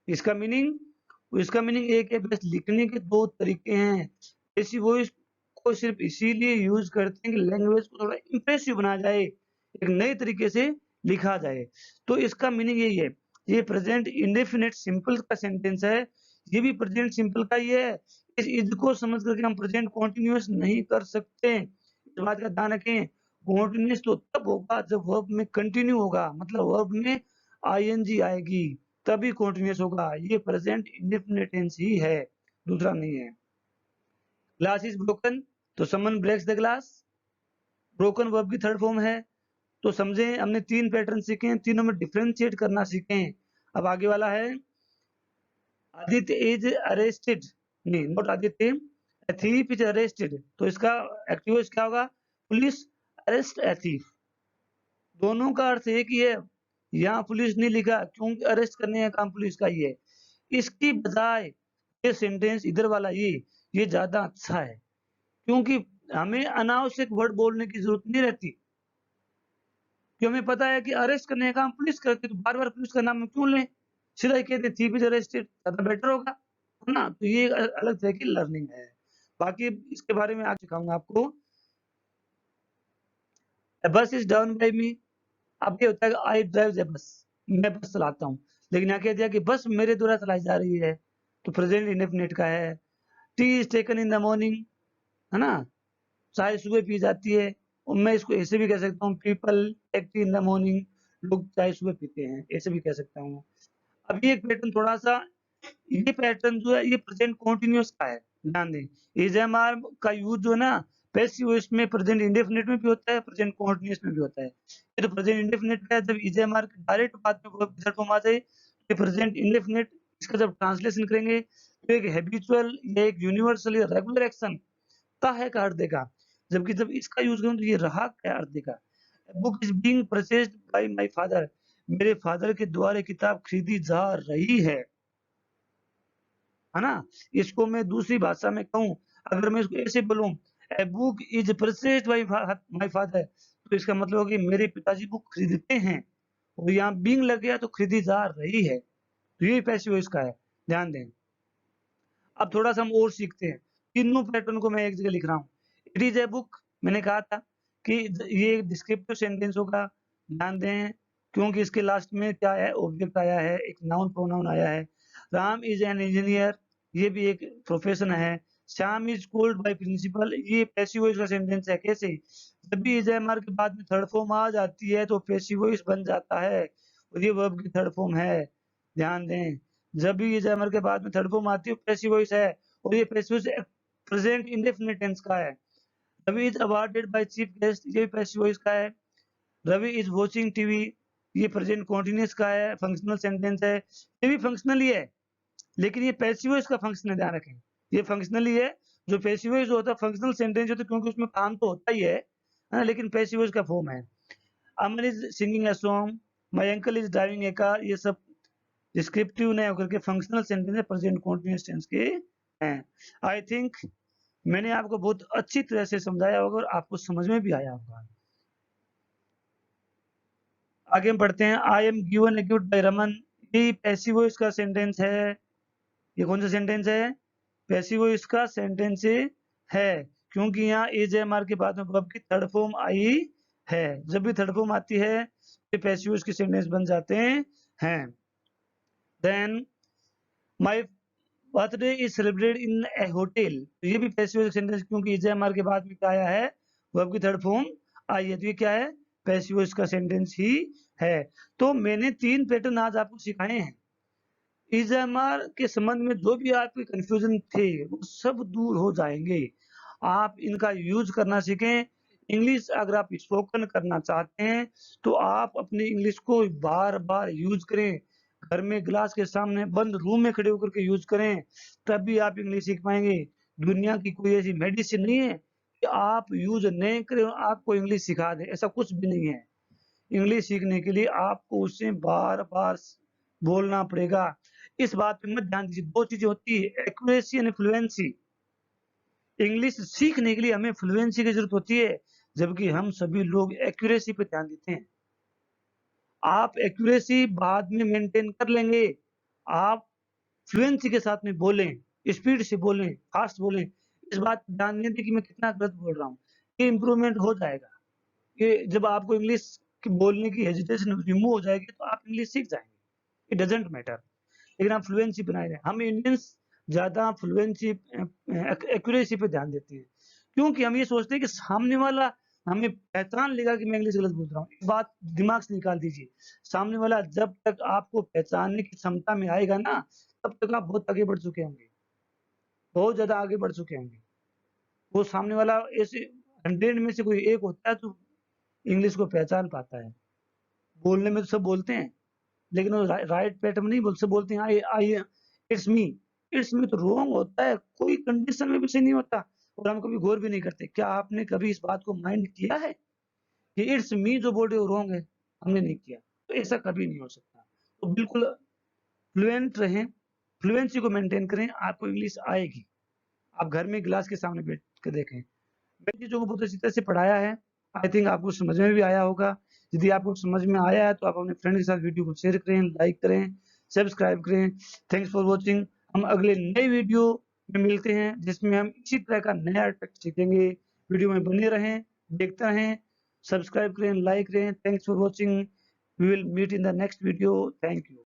A: इसका मीनिंग एक है, बस लिखने के 2 तरीके हैं। ऐसी वॉइस को सिर्फ इसीलिए यूज करते हैं कि लैंग्वेज को थोड़ा इंप्रेसिव बनाया जाए, एक नए तरीके से लिखा जाए। तो इसका मीनिंग यही है। ये प्रेजेंट इंडेफिनिट सिंपल का सेंटेंस है, ये भी प्रेजेंट सिंपल का ही है। इस इज को समझ करके हम प्रेजेंट कॉन्टिन्यूअस नहीं कर सकते, इस बात का ध्यान रखें। कॉन्टिन्यूअस तो तब होगा जब वर्ब में कंटिन्यू होगा, मतलब वर्ब में आईएनजी आएगी, तभी कॉन्टिन्यूअस होगा। ये प्रेजेंट इंडेफिनिट टेंस ही है, दूसरा नहीं है। ग्लास इज ब्रोकन, तो someone breaks the glass, broken verb की थर्ड फॉर्म है। तो समझे हमने 3 पैटर्न सीखे हैं, तीनों में डिफरेंशिएट करना सीखे हैं। अब आगे वाला है, आदित्य इज अरेस्टेड, नहीं not Aditya, a thief is arrested, तो इसका एक्टिव वॉइस क्या होगा, पुलिस अरेस्ट ए थीफ। दोनों का अर्थ एक ही है, यहाँ पुलिस नहीं लिखा क्योंकि अरेस्ट करने का काम पुलिस का ही है। इसकी बजाय ये सेंटेंस इधर वाला ये ज्यादा अच्छा है, क्योंकि हमें अनावश्यक वर्ड बोलने की जरूरत नहीं रहती, क्योंकि हमें पता है कि अरेस्ट करने का काम पुलिस करती है, तो बार बार पुलिस का नाम क्यों लें, सीधा ही कहते थीफ इज अरेस्टेड, ज्यादा बेटर होगा, है ना। तो ये अलग तरह की लर्निंग है, बाकी इसके बारे में आज सिखाऊंगा आपको। बस इज डाउन बाय मी, अब ये होता है कि आई ड्राइव ए बस, मैं बस चलाता हूँ, लेकिन यहाँ कह दिया कि बस मेरे द्वारा चलाई जा रही है, तो प्रेजेंट इंडेफिनिट का है। T is taken in the morning, है ना, चाय सुबह पी जाती है, और मैं इसको ऐसे भी कह सकता हूँ, people take tea in the morning, लोग चाय सुबह पीते हैं, ऐसे भी कह सकता हूँ। अब ये पैटर्न थोड़ा सा, ये पैटर्न जो है ये प्रेजेंट कॉन्टिन्यूअस का है, ध्यान दें। एजेएमआर का यूज जो है ना पैसिव वॉइस में प्रेजेंट इंडेफिनिट में भी होता है, प्रेजेंट कॉन्टिन्यूअस में भी होता है। ये तो प्रेजेंट इंडेफिनिट का है, जब एजेएमआर के डायरेक्ट बाद में वर्ब की थर्ड फॉर्म आ जाए तो प्रेजेंट इंडेफिनिट, इसका जब ट्रांसलेशन करेंगे तो एक हैबिचुअल या एक यूनिवर्सल या रेगुलर एक्शन का है का अर्थ देगा, जबकि जब इसका यूज करूं तो ये रहा क्या अर्थ देगा। Book is being purchased bye my father, मेरे फादर के द्वारा किताब खरीदी जा रही है ना। इसको मैं दूसरी भाषा में कहूँ, अगर मैं इसको ऐसे बोलूँ, a book is purchased bye my father, तो इसका मतलब है कि मेरे पिताजी बुक खरीदते हैं, और यहाँ बीइंग लग गया तो खरीदी जा रही है, तो ये पैसिव वॉइस का है, ध्यान दें। अब थोड़ा सा हम और सीखते हैं, तीनों पैटर्न को मैं एक जगह लिख रहा हूँ। इट इज ए बुक, मैंने कहा था कि ये डिस्क्रिप्टिव सेंटेंस होगा, ध्यान दें, क्योंकि इसके लास्ट में क्या है, ऑब्जेक्ट आया है, एक नाउन प्रोनाउन आया है। राम इज एन इंजीनियर, ये भी एक प्रोफेशन है। Shyam is called by principal, ये पैसिव वॉइस का सेंटेंस है। कैसे, जब भी इज के बाद में थर्ड फॉर्म आ जाती है तो पैसिव वॉइस बन जाता है, और ये वर्ब की थर्ड फॉर्म है, ध्यान दें। जब भी ये जैमर के बाद में थर्ड फॉर्म आती है पैसिव वॉइस है, और ये passive voice present indefinite tense का है। Ravi is awarded by chief guest, ये भी पैसिव वॉइस का है। रवि इज वॉचिंग टीवी, ये प्रेजेंट कॉन्टिन्यूअस का है, फंक्शनल सेंटेंस है, ये भी फंक्शनल ही है, लेकिन ये पैसिव वॉइस का फंक्शन है, ध्यान रखें। ये फंक्शनली है, जो पैसिव वॉइस जो होता है फंक्शनल सेंटेंस होता है क्योंकि उसमें काम तो होता ही है ना? लेकिन पैसिव वॉइस का फॉर्म है। Aman is singing a song, my uncle is driving a car, ये सब डिस्क्रिप्टिव नहीं होकर के फंक्शनल सेंटेंस है, प्रेजेंट कंटीन्यूअस टेंस के हैं। आई थिंक मैंने आपको बहुत अच्छी तरह से समझाया होगा और आपको समझ में भी आया होगा। आगे हम पढ़ते हैं। I M given a gift bye Raman, ये पैसिव वॉइस का सेंटेंस है। ये कौन सा सेंटेंस है? पैसिव वॉइस का सेंटेंस है, क्योंकि यहाँ इज एम आर के बाद में वर्ब की थर्ड फॉर्म आई है। जब भी थर्ड फॉर्म आती है तो पैसिव वॉइस के सेंटेंस बन जाते हैं। Then my birthday is celebrated in a hotel, तो ये भी पैसिव वॉइस सेंटेंस, क्योंकि इज एम आर के बाद में क्या आया है? वर्ब की थर्ड फॉर्म आई है, तो ये क्या है? पैसिव वॉइस का सेंटेंस ही है। तो मैंने 3 पैटर्न आज आपको सिखाए हैं। ईज़ेएमआर के संबंध में जो भी आपके कन्फ्यूजन थे वो सब दूर हो जाएंगे। आप इनका यूज करना सीखें। इंग्लिश अगर आप स्पोकन करना चाहते हैं तो आप अपनी इंग्लिश को बार बार यूज करें। घर में ग्लास के सामने बंद रूम में खड़े होकर के यूज करें, तभी आप इंग्लिश सीख पाएंगे। दुनिया की कोई ऐसी मेडिसिन नहीं है कि आप यूज नहीं करें और आपको इंग्लिश सिखा दे, ऐसा कुछ भी नहीं है। इंग्लिश सीखने के लिए आपको उसे बार बार बोलना पड़ेगा। इस बात पे मत ध्यान दीजिए। 2 चीजें होती है, एक्यूरेसी एंड फ्लुएंसी। इंग्लिश सीखने के लिए हमें फ्लुएंसी की जरूरत होती है, जबकि हम सभी लोग एक्यूरेसी पे ध्यान देते हैं। आप एक्यूरेसी बाद में मेंटेन कर लेंगे, आप फ्लुएंसी के साथ में बोलें, स्पीड से बोलें, फास्ट बोलें। इस बात पे ध्यान नहीं दें कि मैं कितना गलत बोल रहा हूँ, ये इम्प्रूवमेंट हो जाएगा। ये जब आपको इंग्लिश की बोलने की हेजिटेशन रिमूव हो जाएगी तो आप इंग्लिश सीख जाएंगे। इट डजंट मैटर, लेकिन आप फ्लुएंसी बनाए रखें। हम इंडियंस ज़्यादा फ्लुएंसी एक्यूरेसी पे ध्यान देते हैं, क्योंकि हम ये सोचते हैं कि सामने वाला हमें पहचान लेगा कि मैं इंग्लिश गलत बोल रहा हूँ। एक बात दिमाग से निकाल दीजिए, सामने वाला जब तक आपको पहचानने की क्षमता में आएगा ना, तब तक आप बहुत आगे बढ़ चुके होंगे, बहुत ज़्यादा आगे बढ़ चुके होंगे। वो सामने वाला ऐसे 100 में से कोई एक होता है जो इंग्लिश को पहचान पाता है। बोलने में तो सब बोलते हैं, लेकिन वो राइट पैटर्न नहीं बोल, सब बोलते हैं आई I it's me. It's me तो रॉन्ग होता है, कोई कंडीशन में भी सही नहीं होता, और हम कभी गौर भी नहीं करते। क्या आपने कभी इस बात को माइंड किया है कि इट्स मी जो बोल रहे हो रॉन्ग है? हमने नहीं किया, तो ऐसा कभी नहीं हो सकता। तो बिल्कुल फ्लुएंट रहें, फ्लुएंसी को मेंटेन करें, आपको इंग्लिश आएगी। आप घर में गिलास के सामने बैठ के देखें। मैंने चीज़ों को बहुत अच्छी तरह से पढ़ाया है, आई थिंक आपको समझ में भी आया होगा। यदि आपको समझ में आया है तो आप अपने फ्रेंड के साथ वीडियो को शेयर करें, लाइक करें, सब्सक्राइब करें। Thanks for watching. हम अगले नए वीडियो में मिलते हैं जिसमें हम इसी तरह का नया टेक्स्ट सीखेंगे। वीडियो में बने रहें, देखते रहें, सब्सक्राइब करें, लाइक करें। Thanks for watching. We will meet in the next video. Thank you.